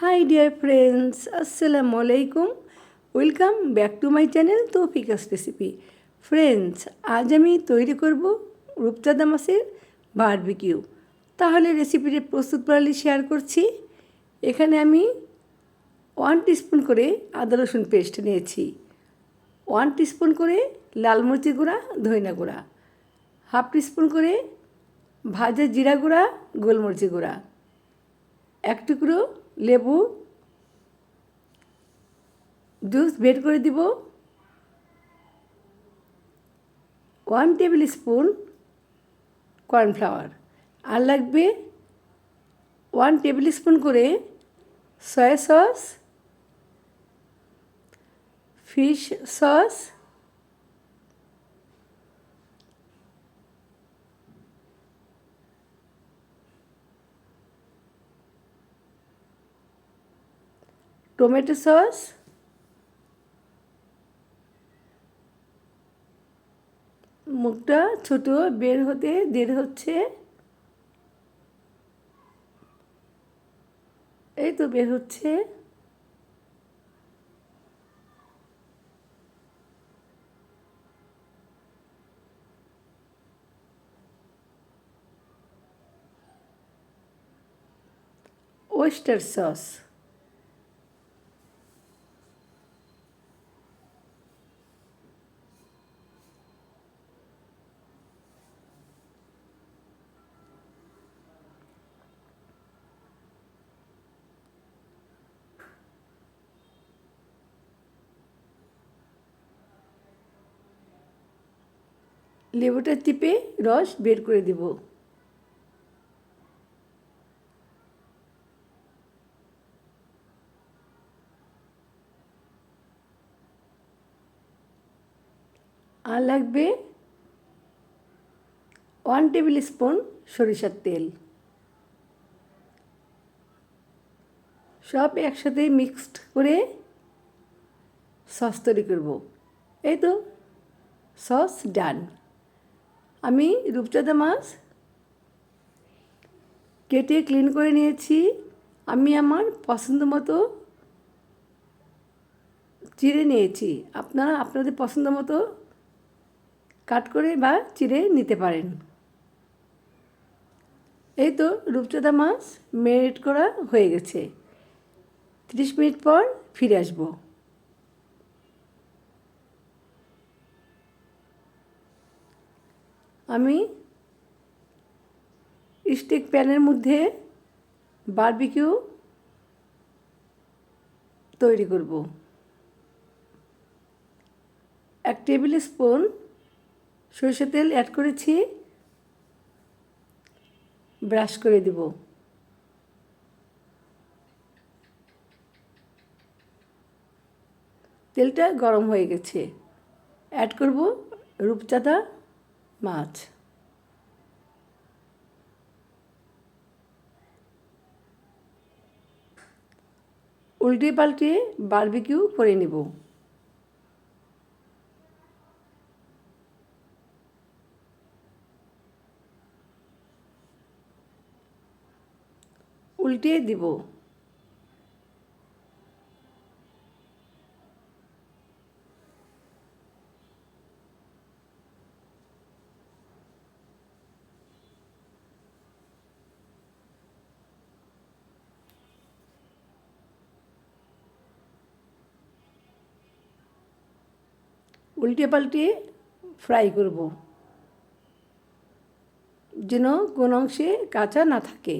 Hi dear friends, Assalamu alaikum. Welcome back to my channel Towfika's recipe. Friends, আজ আমি তৈরি করব রূপচাঁদা মাছের বারবিকিউ। তাহলে রেসিপিটি প্রস্তুত প্রণালী শেয়ার করছি। এখানে আমি 1 টিস্পুন করে আদা রসুন পেস্ট নিয়েছি, 1 টিস্পুন করে লাল মরিচের গুঁড়া, ধনিয়া গুঁড়া, হাফ টিস্পুন করে ভাজা জিরা গুঁড়া, গোলমরিচের গুঁড়া, 1 টুকরো লেবু জুস বের করে দিব, 1 টেবিল স্পুন কর্নফ্লাওয়ার, আর লাগবে 1 টেবিল স্পুন করে soya sauce, fish sauce, tomato sauce, মুখটা ছোট বের হতে দেরি হচ্ছে, এই তো বের হচ্ছে। ওয়েস্টার সস, লেবুটা চিপে রস বের করে দেব। আর লাগবে 1 টেবিল স্পুন সরিষার তেল। সব একসাথে মিক্সড করে সস তৈরি করব। এই তো সস ডান। আমি রূপচাঁদা মাছ কেটে ক্লিন করে নিয়েছি। আমি আমার পছন্দ মতো চিড়ে নিয়েছি। আপনারা আপনাদের পছন্দ মতো কাট করে বা চিড়ে নিতে পারেন। এই তো রূপচাঁদা মাছ ম্যারিনেট করা হয়ে গেছে। 30 মিনিট পর ফিরে আসব। আমি স্টিক প্যানের মধ্যে বারবিকিউ তৈরি করব। 1 টেবিল স্পুন সরষের তেল অ্যাড করেছি, ব্রাশ করে দেব। তেলটা গরম হয়ে গেছে, অ্যাড করব রূপচাঁদা মাছ। উল্টে পাল্টে বারবিকিউ করে নেব। উল্টে দিব। উল্টে পাল্টে ফ্রাই করব যেন কোনো অংশে কাঁচা না থাকে।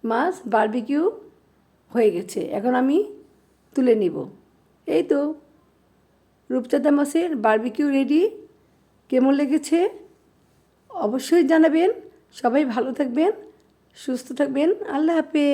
মাছ বারবিকিউ হয়ে গেছে, এখন আমি তুলে নিব। এই তো রূপচাঁদা মাছের বারবিকিউ রেডি। কেমন লেগেছে অবশ্যই জানাবেন। সবাই ভালো থাকবেন, সুস্থ থাকবেন। আল্লাহ হাফেজ।